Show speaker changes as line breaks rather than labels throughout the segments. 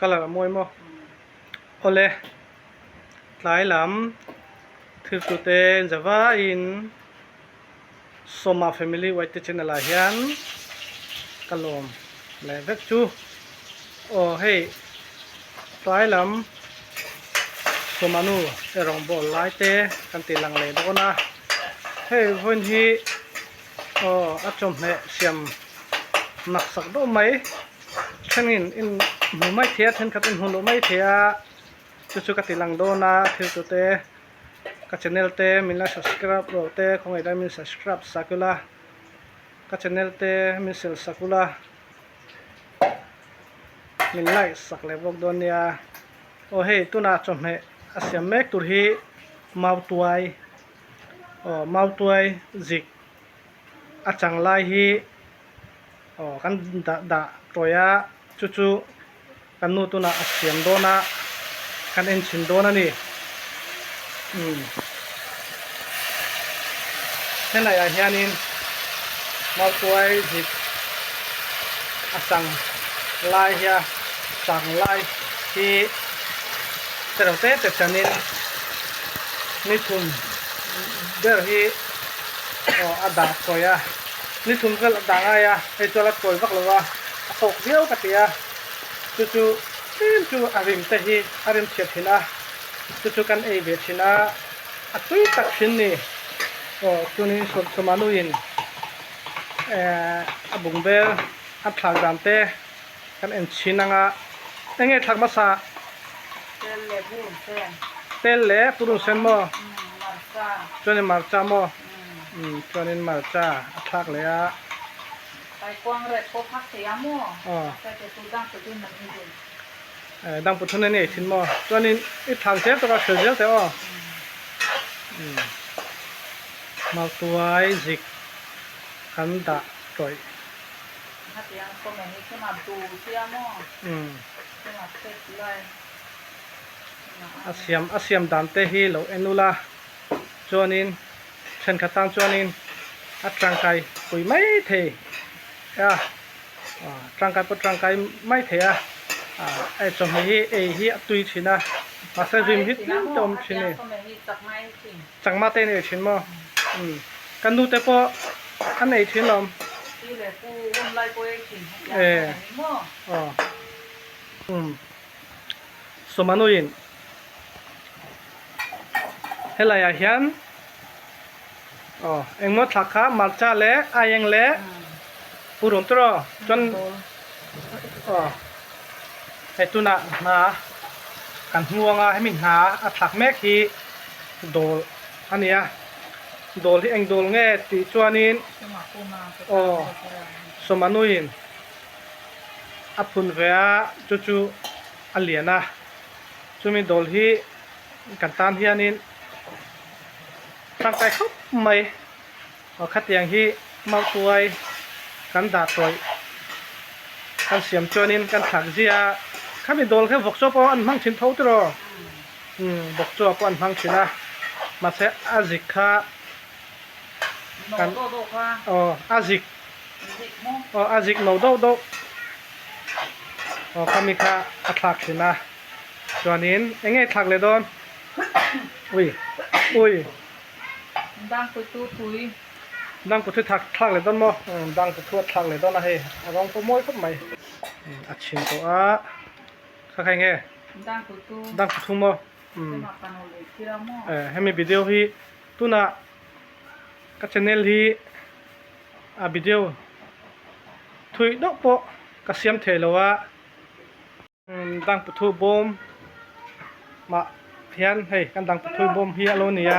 ก็ละมวยมอโอเลหลายลำถือตุเตนจะว่าอินสมาแฟมิลี่ไว้ที่เชนลาฮิอันกะลมและเวกจูโอ้เฮ้หลายลำสมานูเอรองบอลไลเตกันติลังเลยดอกนะเฮ้คนที่โอ้อัจฉริยะเสียมหนักสักดูไหมฉันอินหูไม่เทียฉันกับอินหูไม่เทียจู่ๆก็ติลังโดนะถือตัวเตะกับช่องเตะมินละ subscribe โรเตะคงไอ้ได้มิน subscribe สักละกับช่องเตะมินเซลสักละมินไลค์สักเลยบอกโดนเนี่ยโอ้เฮ้ตัวน่าชมเหะอาเซียนเมกตัวที่มาตัวไอโอ้มาตัวไอจิกอาจังไลฮีโอ้กันด่าตัวยาจู่ๆกันนู่นตัวน่าอาเซียนโดนะกันเอ็นชินโดนะนี่เห็นไรอย่างนี้มาตัวไอจิกอาจังไลฮีจังไลที่แต่เราเตะจันนี่ทุนเดี๋ยวที่อาดาตัวยานี่ทุนก็ด่างอะไรไอ้ตัวละตัวบักเลยว่าตกเดียวกันเตียจู่อาริมเตหีอาริมเฉียดหินะจู่กันเอเบียชินะตุยตักชินนี่ตัวนี้สมานุยินบุงเบลอัฐากดามเตกันเอ็นชินังตั้งไงทักมาซาเตลเล่ปูรุเซนโมจวนมาร์จามจวนมาร์จาทักเลย
ไปกวางเร็ดพบพักเสียมั่วแต่จะตูดังตัวนั้นนี่
ดังปุถุนนี่ชินโมจวนอีทางเซฟตัวก็เสียเยอะแต่มาตัวไอจิกขันดาต่อย
ถ้าเสียงก็ไม่ให้ขึ้นมาดูเสียมั่วขึ้นมาเสร็จเลย
อาเซียมดันเตฮีโลเอนุลาจวนินเช่นขัดตั้งจวนินอัตรังไกปุยไม่เทตรังไกปุตรังไกไม่เทไอจอมฮีฮีตุยชินะมาเซริมฮิตจอมชินีจังมาเตนี่ชินมั้กันดูแต่พออันไหนชินลมสมานุยินเฮลายาฮิอันเอ็งมัดทักข้ามาจ้าเล่อายังเล่ปูรุนตรอจนให้ตุน่ะมากันหัวงาให้มินหาทักแม่ขี้โดลอันเนี้ยโดลที่เอ็งโดลแง่ตีจวนินสมานุยินอัพุนเวียจู่ๆอันเลียนะจู่มีโดลที่กันตานที่อันนี้ร่างกายเขาไม่ขัดอย่างที่มาตัวกันด่าตัวกันเสียมจวนินกันถักเสียข้ามีโดนแค่บกจอบอันพังชินเท่าตัวบกจอบอันพังชินนะมาเสอาจิกค่ะกันอาจิกอาจิกโนโดโดข้ามีค่ะอัฐากชินนะจวนินยังไงถักเลยโดนอุ้ย
ดังปุตุถุย
ดังปุถุทักเลยต้นมอดังปุถุทักเลยต้นนะเฮ้ลองตัวมวยก็ไม่อัดชินตัวข้าใครเงี้ย
ดัง
ปุถุมอให้มีวิดีโอที่ตัวน่ะกับช่องที่วิดีโอถุยดอกโปกับเสียมเทลว่าดังปุถุบอมมาเพียนเฮ้กันดังปุถุบอมเฮียโลเนีย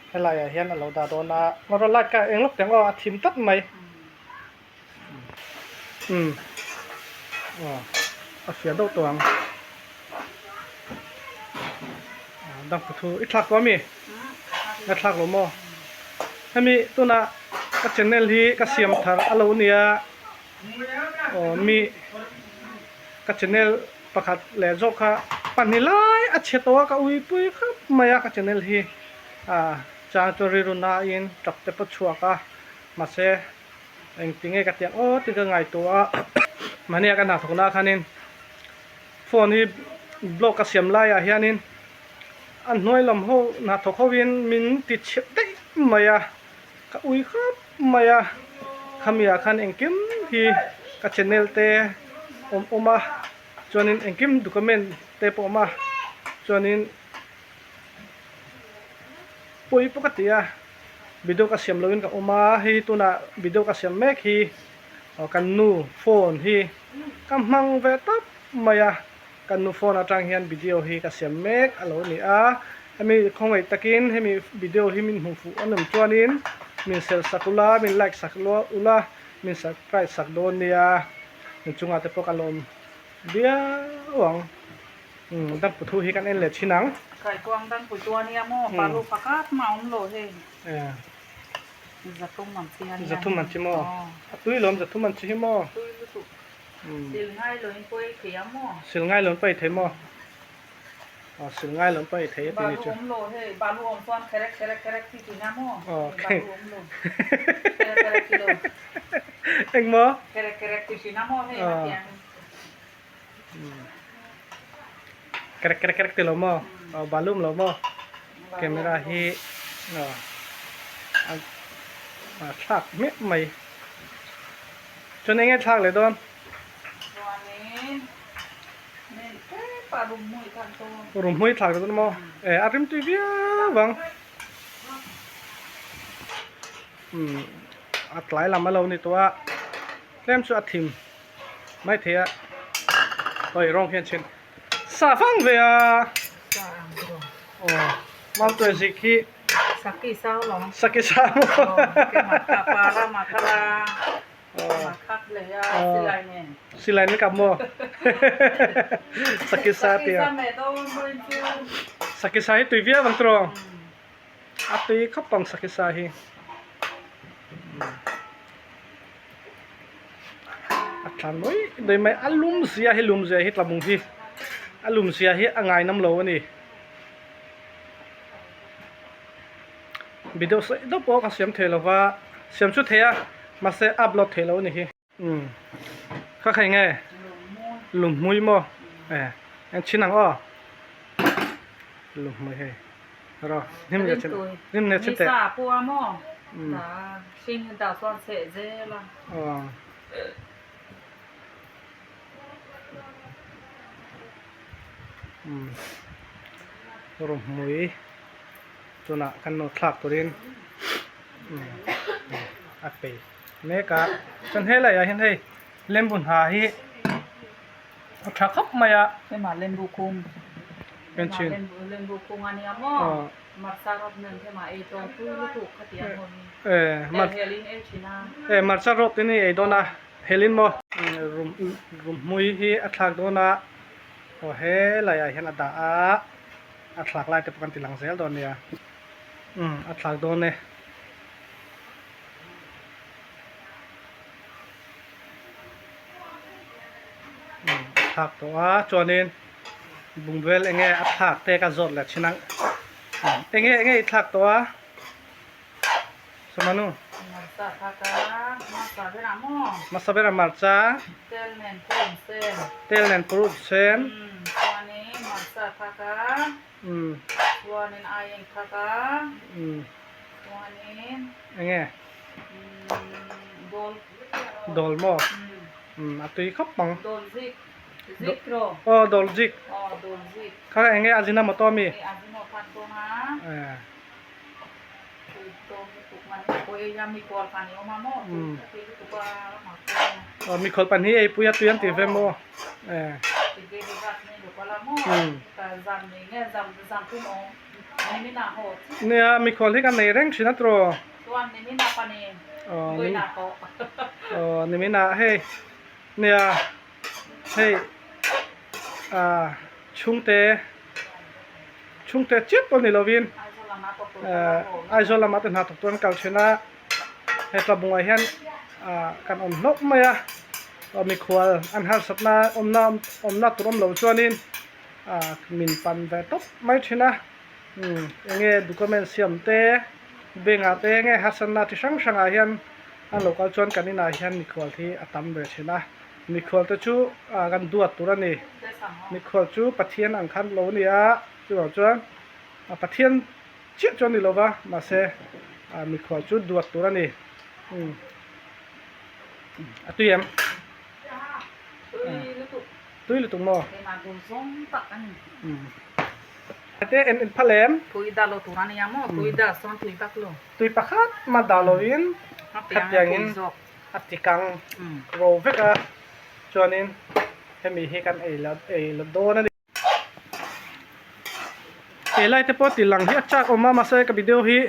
ให้ไรเห็นเราด่าโดนมาเราไล่กันเองลูกแต่ว่าทีมตัดไหมเสียดอกตัวดังปุถุอีกทักว่ามีอีกทักหรือมั้งให้มีตัวน่ะกับช่องที่กับเสียมทางเราเนี่ยมีกับช่องประกาศแหล่จบค่ะปันนี่ไล่อัดเชตัวกับอุ้ยปุ้ยครับไม่อยากกับช่องที่จางตัวริรุณาอินจับแต่ปัจจุบันมาเสเองติงเอกติงติงไงตัวมันเนี่ยกันหนักทุกนาคันิน phone hi block ka siam lai a hianin an hnoi lam ho na thokhovin min ti chep dei maya ka ui khap maya khamia khan engkim hi ka channel te oma chuanin engkim document te po ma chuanin pui pokatia video ka siam loin ka oma hi tuna video ka siam mek hi kan nu phone hi kam mang ve tap maya kan nu phone atang hian video hi ka siam mek alo ni a hemi khongai takin hemi video hi min hmufu anum chuanin min sel sakula min like saklo ula min subscribe sakdon nia min chunga te pok alom bia wang dan puthu hi kan en le chinang
kai kwang dan pu tua nia mo paru pakat maum lo he zatum man sian
zatum man chimo atui lom zatum man chimo
sil ngai lo in poi khia mo
sil ngai lon pai the mo sil ngai lon pai the ti ni chu
lo he balu om son kerek ti na mo balu om lo kerek kilo
eng mo
kerek ti na mo he yang
kerek ti lo mo balum lo mo camera hi thak me mai cho nên nghe thak le don rum hui thak don mo arim ti bia bang atlai lam lo ni towa lem chu athim mai thea oi rong hian chen sa phang ve a mal to zikhi
Saki sao lo.
Saki sao.
Ke makapala makala. Makap le ya silai ne.
Silai ni kamu. Saki sa tia.
Saki sa me do moin chu.
Saki sa hi tu via bang tro. Atui khapang saki sa hi. Athan noi dei mai alum zia hi lum zia hi tlabung hi. Alum zia hi angai nam lo ani. Video se do po ka siam thelo wa siam chu thea ma se upload thelo ni hi kha khai nge lum mui mo en chinang o lum mui he ro nim ne chen te
sa pu mo da sing da son se je la
ro mui tuna kan no thak turin ape meka chan he la ya hin hei lembun ha hi tha khap maya
ke ma lembu kum
pen chin
lembu kum ani amo marsarot nen ke ma e to tu tu khatia mo ni
mar
helin e china
marsarot ni e dona helin mo rum mui hi athak dona he la ya hin ada athak lai te pakan tilang sel don ya athak don ne thak to chonin bungwel enge athak te ka zot la chinang enge thak to samanu
marsa thaka marsa bera mo
masabera marcha tel nen purut sen
wani marsa thaka wani ayeng thaka wani
enge
dol
mo atui khap pang
dol zik ro
dol zik kha enge azina moto mi
azino phan to na to tu man ko e ya mi ko pani o ma mo tu pa ma ko
mi khol pan hi ei puya tuyan ti ve mo
ti ge de gat ne do pala mo ta zam ni nge zam tu mo ni na ho
ne mi khol hi kan nei reng china tro
tuan ni na pani ni na ko
ni mi na hey ne hey chungte chip pon ni lovin aizola ma ten ha tok ton kal chena he tlabunga hian kan om nok maya mi khwal an har satna omna turom lo chuanin min pan ve top mai thina enge document siam te benga te nge hasanna ti sang sanga hian an local chuan kanina hian mi khwal thi atam ve thina mi khwal te chu kan duat turani มีขวดจูปะเทียนอังคันโลนี่อ่ะจูเอาจวนปะเทียนเจี๊ยจวนนี่โลวะมาเซมีขวดจูดวดตัวนี่ตุยมตุยหรือตุงโมเตenพะแหลม
ตุยดาโลตุรานี่ยามตุยดาซอนตุยปักโล
ตุยปะคัดมาดาโลอินขัดอย่างอินอัติกังโรเวกะจวนนินให้มีให้กันละโดนั่นไล่เตปอติลังที่จักออกมาเซกับวิดีโอที่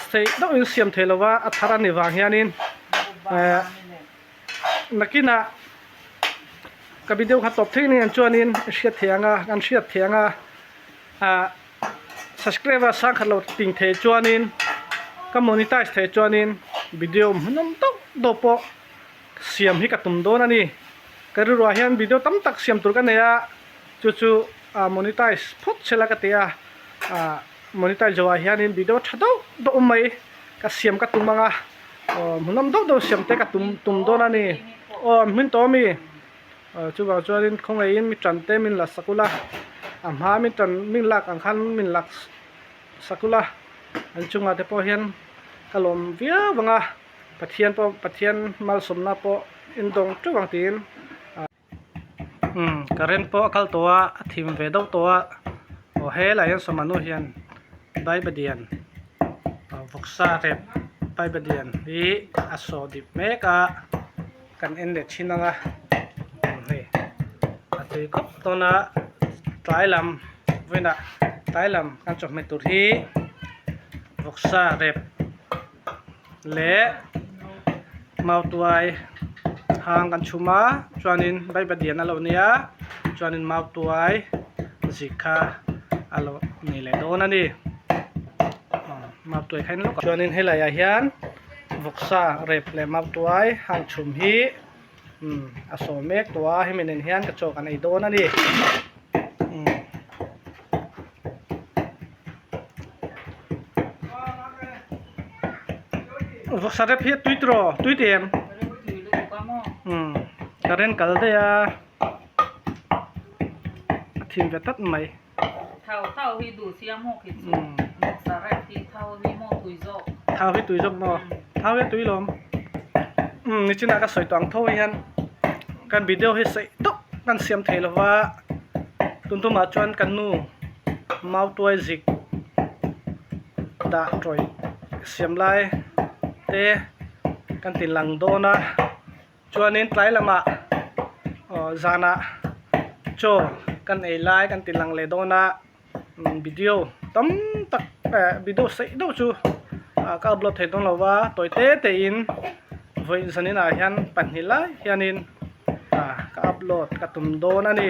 เสยดอกอินเสียมเทลว่าอัฐานิวางเฮียนินนักกินะกับวิดีโอขัดตบที่นี่จวนนินเชียดเทียงกันเชียดเทียงsubscriber สร้างขัดเราติงเทจวนนินก็ monetize เทจวนนินวิดีโอมันน้ำตกดปอเสียมให้กับตุ่มโดนั่นนี่ก็รู้ว่าเฮียนวิดีโอตั้มตักเสียมตัวกันเนี่ยจู่ๆmonetize พุทธเชลกัตยาmonetize จว่าเฮียนินวิดีโอชัดเอาดอกไม่ก็เสียมกับตุ่มมังมันน้ำตกดเสียมเตะกับตุ่มโดนั่นนี่มินตัวมีจู่ว่าจวนนินคงไอ้ยินมีจันเตมินลักสกุลาหามินจันมินลักอังคันมินลักสกุลาอันจุงอาเตปอเฮียนกะลมเวียบังปะเทียนmalสมนาปออินดงจุวังตีนกะเรนปอคัลตัวทิมเวดตัวโอเฮลายันสมานุเฮียนไบเบเดียนวกซาเรบไบเบเดียนอีอโซดิเมกะกันเอ็นเดชินังะเฮอะติกบตัวนะไตรลัมเวนะไตรลัมกันจบเมตุรีวกซาเรบเละมาตัวไอหางกันชุมาจวนินใบประเดียนอารมณ์เนี้ยจวนินมาตัวไอสิกาอารมณ์นี่แหละโดนนั่นดิมาตัวใครนั่นจวนินให้หลายอย่างวกซาเรบเละมาตัวไอหางชุมฮีอโศเมกตัวให้มันเนียนกระโจกันไอโดนนั่นดิวกซาเรบเฮียตุยตรอตุยเตียมkaren kalde ya thim vetat mai
thau hi du siam ho khit sare ti thau hi mo tui jok mo thau hi tui lom ni china ka soi tang tho hian kan video hi sei tok kan siam theilawa tun tu ma chuan kan nu mau tuai zik da troi siam lai te kan tin lang do na chuanin tlai lama zana cho kan ei lai kan tilang le dona video tam tak video sei do chu ka upload thei dong lawa toite te in voi zanin a hian panhila hianin ka upload ka tum don ani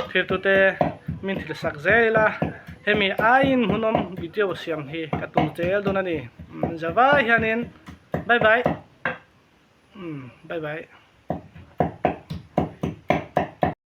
thir tu te min thil sak zela hemi ain hunom video siam hi ka tum tel don ani java hianin bye bye